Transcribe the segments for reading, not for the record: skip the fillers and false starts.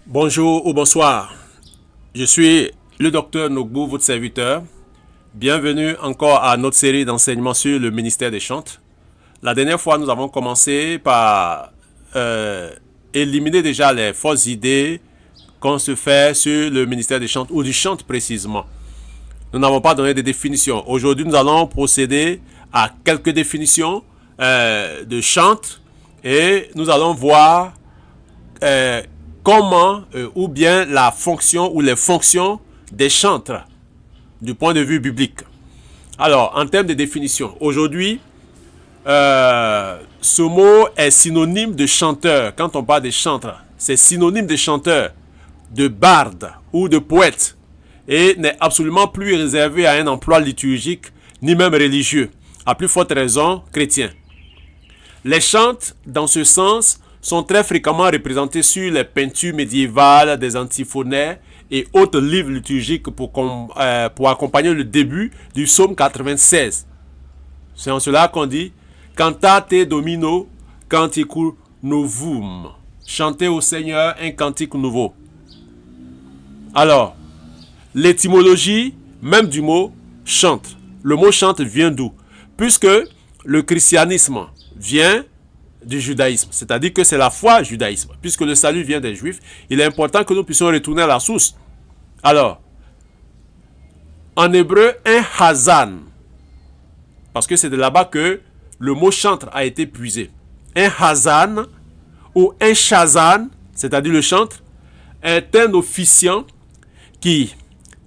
Bonjour ou bonsoir, je suis le docteur Nogbou, votre serviteur. Bienvenue encore à notre série d'enseignements sur le ministère des chantres. La dernière fois, nous avons commencé par éliminer déjà les fausses idées qu'on se fait sur le ministère des chantres ou du chant précisément. Nous n'avons pas donné de définition. Aujourd'hui, nous allons procéder à quelques définitions de chantre et nous allons voir comment ou bien la fonction ou les fonctions des chantres du point de vue biblique. Alors, en termes de définition, aujourd'hui, ce mot est synonyme de chanteur. Quand on parle de chantre, c'est synonyme de chanteur, de barde ou de poète et n'est absolument plus réservé à un emploi liturgique ni même religieux, à plus forte raison chrétien. Les chantres, dans ce sens, sont très fréquemment représentés sur les peintures médiévales des antiphonets et autres livres liturgiques pour accompagner le début du psaume 96. C'est en cela qu'on dit « Cantate Domino canticum novum » Chantez au Seigneur un cantique nouveau. Alors, l'étymologie même du mot « chante ». Le mot « chante » vient d'où? Puisque le christianisme vient du judaïsme, c'est-à-dire que c'est la foi judaïsme. Puisque le salut vient des juifs, il est important que nous puissions retourner à la source. Alors, en hébreu, un hazan, parce que c'est de là-bas que le mot chantre a été puisé. Un hazan ou un shazan, c'est-à-dire le chantre, est un officiant qui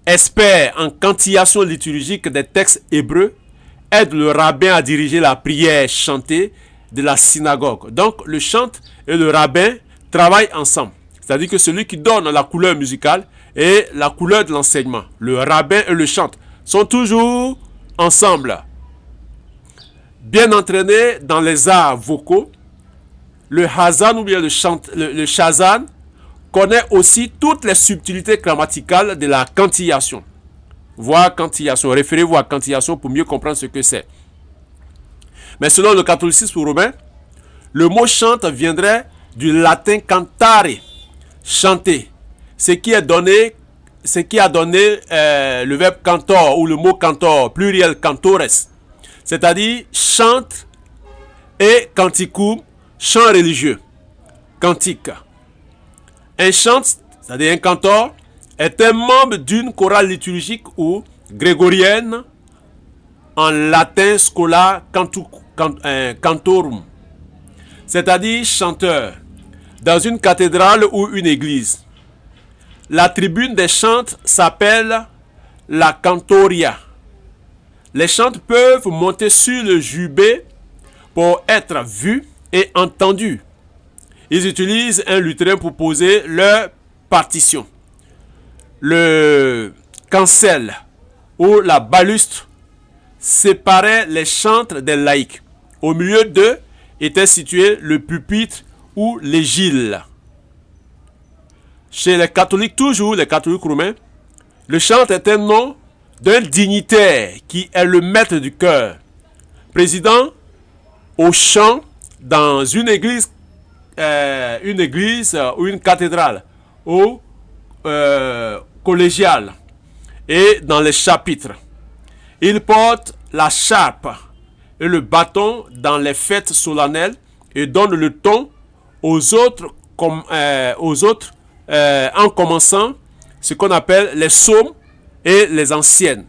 espère en cantillation liturgique des textes hébreux, aide le rabbin à diriger la prière chantée de la synagogue. Donc le chantre et le rabbin travaillent ensemble. C'est-à-dire que celui qui donne la couleur musicale et la couleur de l'enseignement, le rabbin et le chantre, sont toujours ensemble. Bien entraîné dans les arts vocaux, le hazan ou bien le shazan connaît aussi toutes les subtilités grammaticales de la cantillation. Voire cantillation. Référez-vous à cantillation pour mieux comprendre ce que c'est. Mais selon le catholicisme romain, le mot chante viendrait du latin cantare, chanter, ce qui a donné le verbe cantor ou le mot cantor, pluriel cantores, c'est-à-dire chante et canticum, chant religieux, cantique. Un chante, c'est-à-dire un cantor, est un membre d'une chorale liturgique ou grégorienne, en latin schola cantorum, c'est-à-dire chanteur, dans une cathédrale ou une église. La tribune des chantres s'appelle la cantoria. Les chantres peuvent monter sur le jubé pour être vus et entendus. Ils utilisent un lutrin pour poser leur partition. Le cancel ou la balustre séparait les chantres des laïcs. Au milieu d'eux était situé le pupitre ou l'égile. Chez les catholiques, toujours les catholiques romains, le chantre est un nom d'un dignitaire qui est le maître du chœur, président au chant dans une église ou une cathédrale ou collégiale et dans les chapitres. Il porte la charpe et le bâton dans les fêtes solennelles et donne le ton aux autres en commençant ce qu'on appelle les psaumes et les anciennes.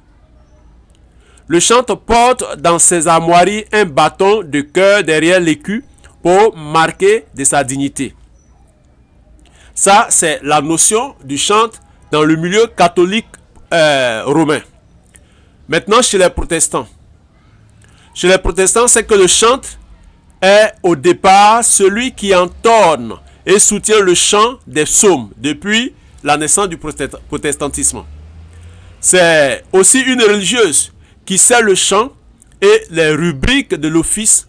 Le chantre porte dans ses armoiries un bâton de cœur derrière l'écu pour marquer de sa dignité. Ça, c'est la notion du chantre dans le milieu catholique romain. Maintenant, chez les protestants. Chez les protestants, c'est que le chantre est au départ celui qui entonne et soutient le chant des psaumes depuis la naissance du protestantisme. C'est aussi une religieuse qui sert le chant et les rubriques de l'office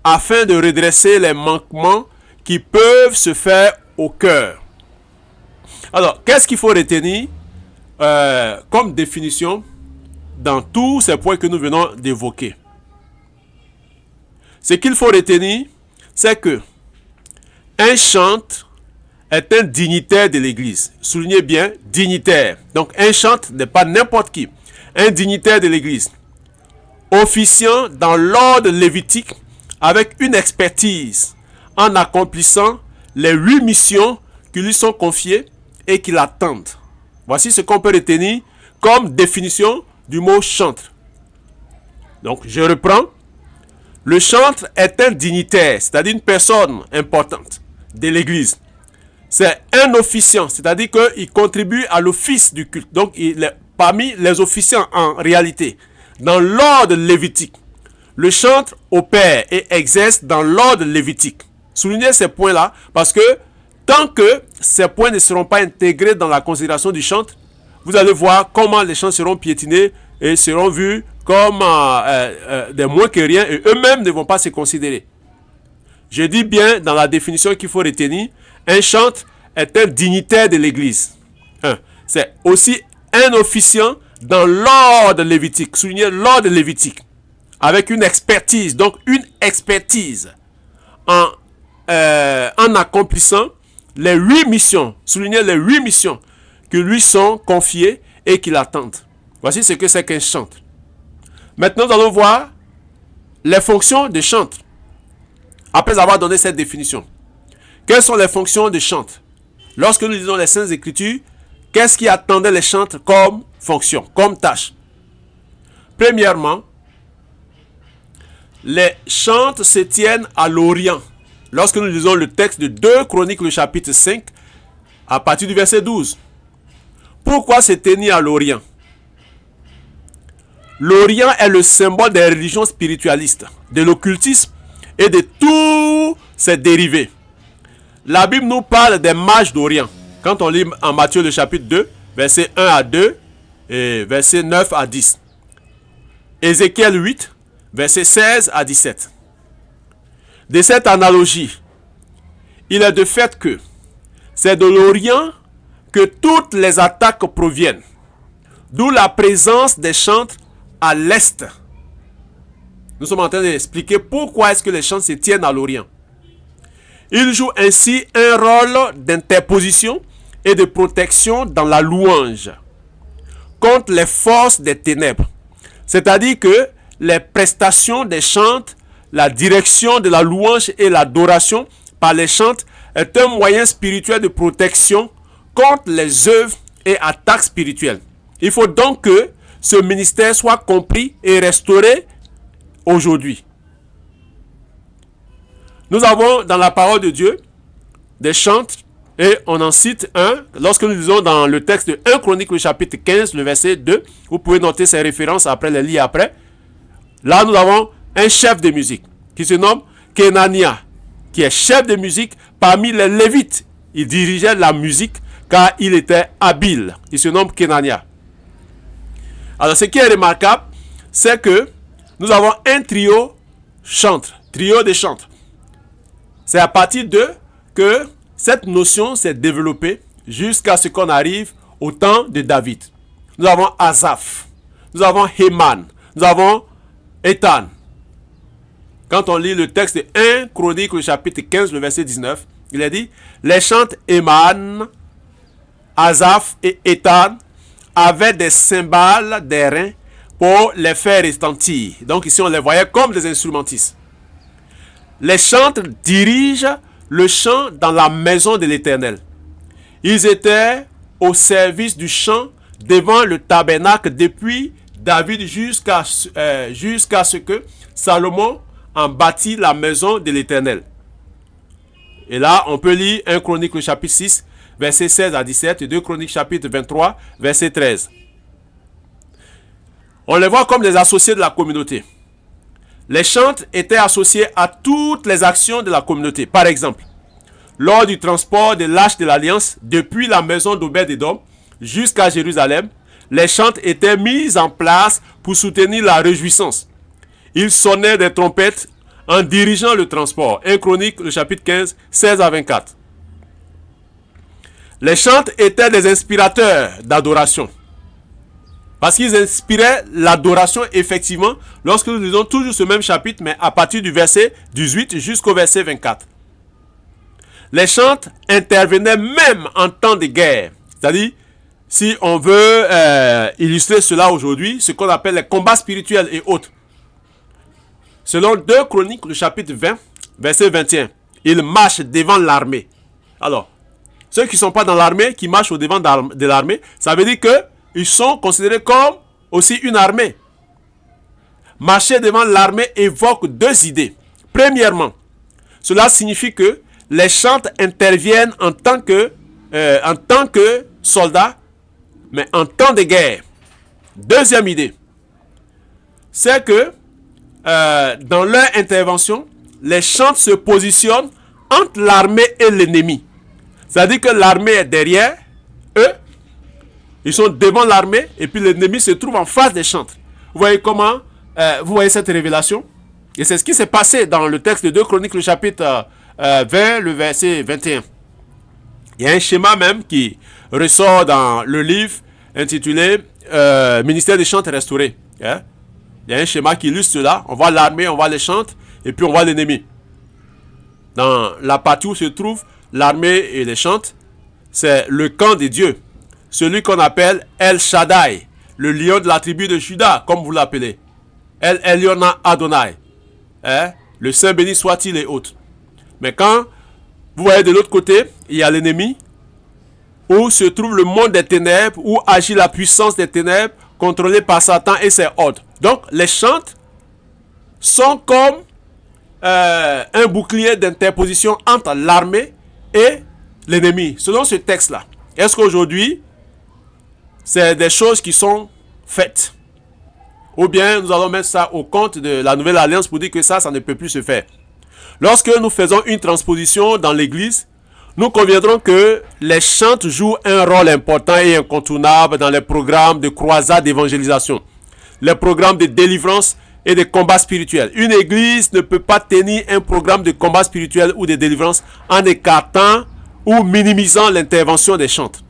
afin de redresser les manquements qui peuvent se faire au cœur. Alors, qu'est-ce qu'il faut retenir comme définition dans tous ces points que nous venons d'évoquer? Ce qu'il faut retenir, c'est que un chantre est un dignitaire de l'église. Soulignez bien, dignitaire. Donc un chantre n'est pas n'importe qui. Un dignitaire de l'église. Officiant dans l'ordre lévitique avec une expertise en accomplissant les 8 missions qui lui sont confiées et qui l'attendent. Voici ce qu'on peut retenir comme définition du mot chantre. Donc je reprends. Le chantre est un dignitaire, c'est-à-dire une personne importante de l'église. C'est un officiant, c'est-à-dire qu'il contribue à l'office du culte. Donc il est parmi les officiants en réalité. Dans l'ordre lévitique, le chantre opère et exerce dans l'ordre lévitique. Soulignez ces points-là parce que tant que ces points ne seront pas intégrés dans la considération du chantre, vous allez voir comment les chantres seront piétinés et seront vus comme des moins que rien et eux-mêmes ne vont pas se considérer. Je dis bien dans la définition qu'il faut retenir, un chantre est un dignitaire de l'église. C'est aussi un officiant dans l'ordre lévitique. Soulignez l'ordre lévitique. Avec une expertise. Donc une expertise en accomplissant les 8 missions. Soulignez les 8 missions qui lui sont confiées et qui l'attendent. Voici ce que c'est qu'un chantre. Maintenant, nous allons voir les fonctions de chantre. Après avoir donné cette définition. Quelles sont les fonctions de chantre? Lorsque nous lisons les Saintes Écritures, qu'est-ce qui attendait les chantres comme fonction, comme tâche? Premièrement, les chantres se tiennent à l'Orient. Lorsque nous lisons le texte de 2 Chroniques, le chapitre 5, à partir du verset 12. Pourquoi se tenir à l'Orient? L'Orient est le symbole des religions spiritualistes, de l'occultisme et de tous ses dérivés. La Bible nous parle des mages d'Orient. Quand on lit en Matthieu le chapitre 2, versets 1 à 2 et versets 9 à 10. Ézéchiel 8, versets 16 à 17. De cette analogie, il est de fait que c'est de l'Orient que toutes les attaques proviennent. D'où la présence des chantres à l'est. Nous sommes en train d'expliquer pourquoi est-ce que les chantres se tiennent à l'Orient. Ils jouent ainsi un rôle d'interposition et de protection dans la louange contre les forces des ténèbres. C'est-à-dire que les prestations des chantres, la direction de la louange et l'adoration par les chantres est un moyen spirituel de protection contre les œuvres et attaques spirituelles. Il faut donc que ce ministère soit compris et restauré aujourd'hui. Nous avons dans la parole de Dieu des chantres et on en cite un. Lorsque nous lisons dans le texte de 1 Chronique, le chapitre 15, le verset 2, vous pouvez noter ces références après les lire après. Là, nous avons un chef de musique qui se nomme Kenania, qui est chef de musique parmi les Lévites. Il dirigeait la musique car il était habile. Il se nomme Kenania. Alors, ce qui est remarquable, c'est que nous avons un trio chantre, trio de chantres. C'est à partir d'eux que cette notion s'est développée jusqu'à ce qu'on arrive au temps de David. Nous avons Asaph, nous avons Héman, nous avons Éthan. Quand on lit le texte de 1 Chronique, le chapitre 15, le verset 19, il est dit, les chantres Héman, Asaph et Éthan avaient des cymbales d'airain pour les faire retentir. Donc ici on les voyait comme des instrumentistes. Les chantres dirigent le chant dans la maison de l'Éternel. Ils étaient au service du chant devant le tabernacle depuis David jusqu'à ce que Salomon en bâtit la maison de l'Éternel. Et là, on peut lire 1 Chronique chapitre 6, verset 16 à 17 et 2 Chroniques chapitre 23, verset 13. On les voit comme des associés de la communauté. Les chantres étaient associés à toutes les actions de la communauté. Par exemple, lors du transport de l'arche de l'Alliance depuis la maison d'Obed-Édom jusqu'à Jérusalem, les chantres étaient mis en place pour soutenir la réjouissance. Ils sonnaient des trompettes en dirigeant le transport. 1 Chronique, le chapitre 15, 16 à 24. Les chantres étaient des inspirateurs d'adoration. Parce qu'ils inspiraient l'adoration effectivement lorsque nous lisons toujours ce même chapitre, mais à partir du verset 18 jusqu'au verset 24. Les chantres intervenaient même en temps de guerre. C'est-à-dire, si on veut illustrer cela aujourd'hui, ce qu'on appelle les combats spirituels et autres. Selon 2 Chroniques, le chapitre 20, verset 21, ils marchent devant l'armée. Alors, ceux qui ne sont pas dans l'armée, qui marchent au devant de l'armée, ça veut dire qu'ils sont considérés comme aussi une armée. Marcher devant l'armée évoque 2 idées. Premièrement, cela signifie que les chantres interviennent en tant que soldats, mais en temps de guerre. Deuxième idée, c'est que dans leur intervention, les chantres se positionnent entre l'armée et l'ennemi. C'est-à-dire que l'armée est derrière eux, ils sont devant l'armée, et puis l'ennemi se trouve en face des chantres. Vous voyez comment, vous voyez cette révélation? Et c'est ce qui s'est passé dans le texte de 2 Chroniques, le chapitre 20, le verset 21. Il y a un schéma même qui ressort dans le livre intitulé Ministère des chantres restaurés. Hein? Il y a un schéma qui illustre cela. On voit l'armée, on voit les chantres, et puis on voit l'ennemi. Dans la partie où se trouve l'armée et les chantres, c'est le camp des dieux. Celui qu'on appelle El Shaddai, le lion de la tribu de Juda, comme vous l'appelez. El Eliona Adonai. Hein? Le Saint béni soit-il et autres. Mais quand vous voyez de l'autre côté, il y a l'ennemi, où se trouve le monde des ténèbres, où agit la puissance des ténèbres, contrôlée par Satan et ses ordres. Donc, les chantres sont comme un bouclier d'interposition entre l'armée et l'ennemi, selon ce texte-là. Est-ce qu'aujourd'hui, c'est des choses qui sont faites? Ou bien nous allons mettre ça au compte de la Nouvelle Alliance pour dire que ça ne peut plus se faire. Lorsque nous faisons une transposition dans l'Église, nous conviendrons que les chantres jouent un rôle important et incontournable dans les programmes de croisade d'évangélisation, les programmes de délivrance et de combat spirituel. Une Église ne peut pas tenir un programme de combat spirituel ou de délivrance en écartant ou minimisant l'intervention des chantres.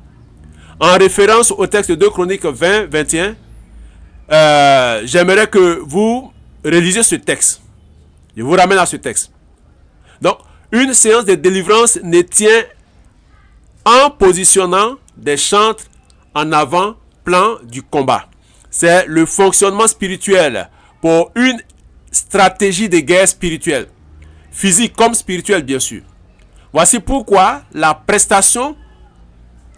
En référence au texte de 2 Chroniques 20, 21, j'aimerais que vous relisiez ce texte. Je vous ramène à ce texte. Donc, une séance de délivrance ne tient en positionnant des chantres en avant-plan du combat. C'est le fonctionnement spirituel pour une stratégie de guerre spirituelle, physique comme spirituelle bien sûr. Voici pourquoi la prestation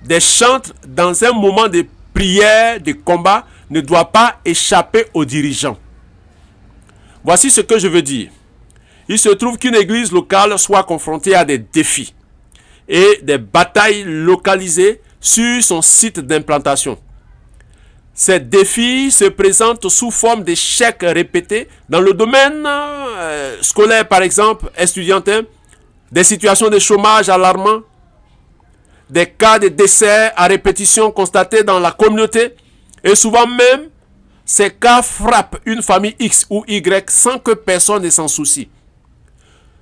des chantres dans un moment de prière, de combat, ne doit pas échapper aux dirigeants. Voici ce que je veux dire. Il se trouve qu'une église locale soit confrontée à des défis et des batailles localisées sur son site d'implantation. Ces défis se présentent sous forme d'échecs répétés dans le domaine scolaire, par exemple, estudiantin, des situations de chômage alarmants, des cas de décès à répétition constatés dans la communauté, et souvent même, ces cas frappent une famille X ou Y sans que personne ne s'en soucie.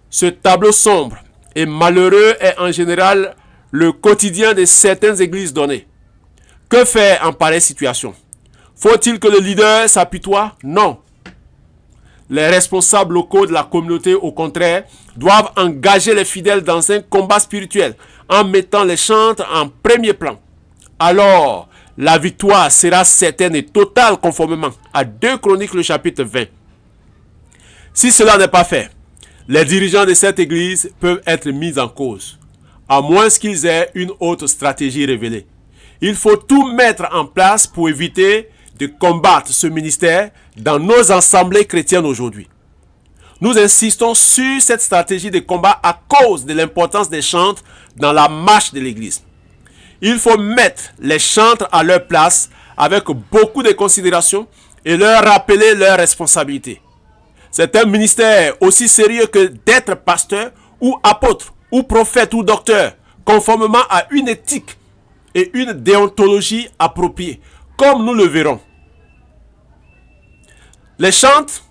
Ce tableau sombre et malheureux est en général le quotidien de certaines églises données. Que faire en pareille situation? Faut-il que le leader s'apitoie? Non. Les responsables locaux de la communauté, au contraire, doivent engager les fidèles dans un combat spirituel en mettant les chantres en premier plan. Alors, la victoire sera certaine et totale conformément à 2 Chroniques, le chapitre 20. Si cela n'est pas fait, les dirigeants de cette église peuvent être mis en cause, à moins qu'ils aient une autre stratégie révélée. Il faut tout mettre en place pour éviter de combattre ce ministère dans nos assemblées chrétiennes aujourd'hui. Nous insistons sur cette stratégie de combat à cause de l'importance des chantres dans la marche de l'église. Il faut mettre les chantres à leur place avec beaucoup de considération et leur rappeler leurs responsabilités. C'est un ministère aussi sérieux que d'être pasteur ou apôtre ou prophète ou docteur, conformément à une éthique et une déontologie appropriée, comme nous le verrons. Les chantres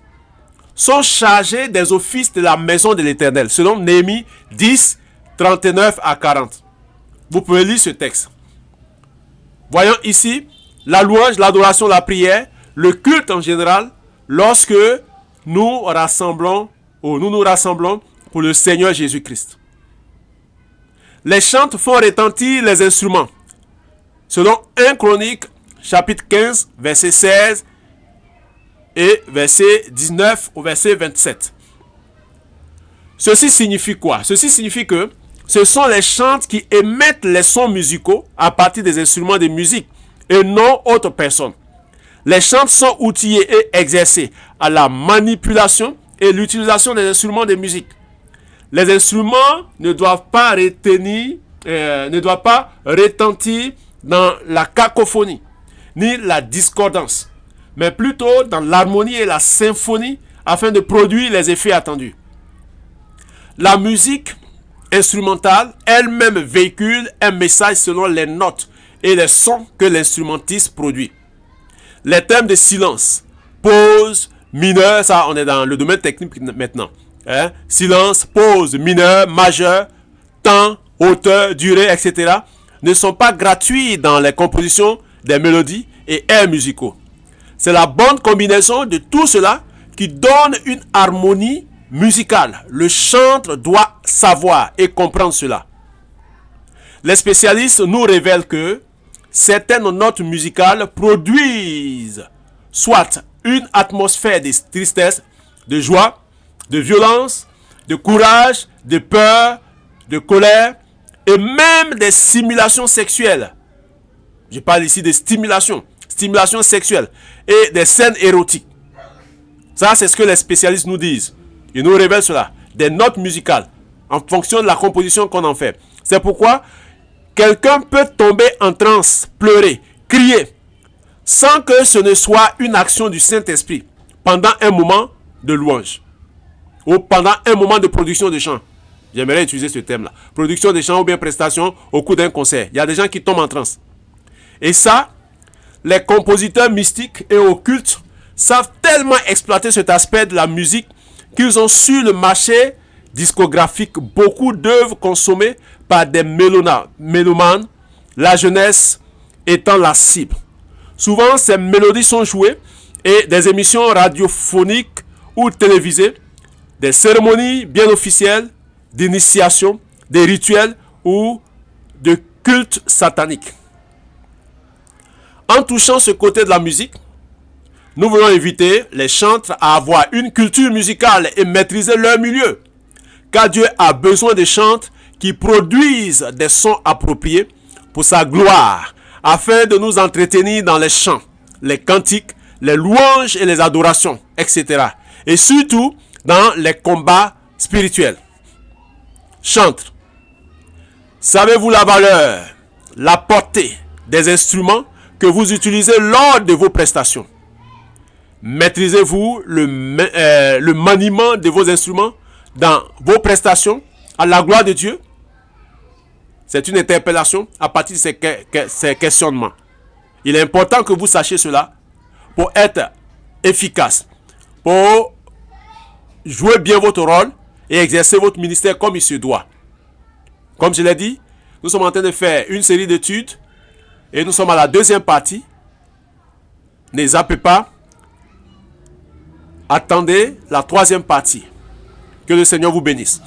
sont chargés des offices de la maison de l'Éternel, selon Néhémie 10, 39 à 40. Vous pouvez lire ce texte. Voyons ici la louange, l'adoration, la prière, le culte en général, lorsque nous nous rassemblons pour le Seigneur Jésus-Christ. Les chantres font retentir les instruments. Selon 1 Chronique, chapitre 15, verset 16 et verset 19 au verset 27. Ceci signifie quoi? Ceci signifie que ce sont les chantres qui émettent les sons musicaux à partir des instruments de musique et non autres personnes. Les chantres sont outillés et exercés à la manipulation et l'utilisation des instruments de musique. Les instruments ne doivent pas retentir dans la cacophonie ni la discordance, mais plutôt dans l'harmonie et la symphonie afin de produire les effets attendus. La musique instrumentale elle-même véhicule un message selon les notes et les sons que l'instrumentiste produit. Les thèmes de silence, pause, mineur, ça on est dans le domaine technique maintenant. Silence, pause, mineur, majeur, temps, hauteur, durée, etc. ne sont pas gratuits dans les compositions des mélodies et airs musicaux. C'est la bonne combinaison de tout cela qui donne une harmonie musicale. Le chanteur doit savoir et comprendre cela. Les spécialistes nous révèlent que certaines notes musicales produisent soit une atmosphère de tristesse, de joie, de violence, de courage, de peur, de colère et même des simulations sexuelles. Je parle ici de stimulation sexuelle et des scènes érotiques. Ça, c'est ce que les spécialistes nous disent. Ils nous révèlent cela. Des notes musicales en fonction de la composition qu'on en fait. C'est pourquoi quelqu'un peut tomber en transe, pleurer, crier, sans que ce ne soit une action du Saint-Esprit pendant un moment de louange ou pendant un moment de production de chant. J'aimerais utiliser ce thème-là. Production de chant ou bien prestation au cours d'un concert. Il y a des gens qui tombent en transe. Et ça, les compositeurs mystiques et occultes savent tellement exploiter cet aspect de la musique qu'ils ont sur le marché discographique beaucoup d'œuvres consommées par des mélomanes, la jeunesse étant la cible. Souvent, ces mélodies sont jouées et des émissions radiophoniques ou télévisées, des cérémonies bien officielles, d'initiation, des rituels ou de cultes sataniques. En touchant ce côté de la musique, nous voulons inviter les chantres à avoir une culture musicale et maîtriser leur milieu. Car Dieu a besoin de chantres qui produisent des sons appropriés pour sa gloire, afin de nous entretenir dans les chants, les cantiques, les louanges et les adorations, etc. Et surtout dans les combats spirituels. Chantres, savez-vous la valeur, la portée des instruments que vous utilisez lors de vos prestations? Maîtrisez-vous le maniement de vos instruments dans vos prestations à la gloire de Dieu? C'est une interpellation à partir de ces questionnements. Il est important que vous sachiez cela pour être efficace, pour jouer bien votre rôle et exercer votre ministère comme il se doit. Comme je l'ai dit, nous sommes en train de faire une série d'études et nous sommes à la deuxième partie. Ne zappez pas. Attendez la troisième partie. Que le Seigneur vous bénisse.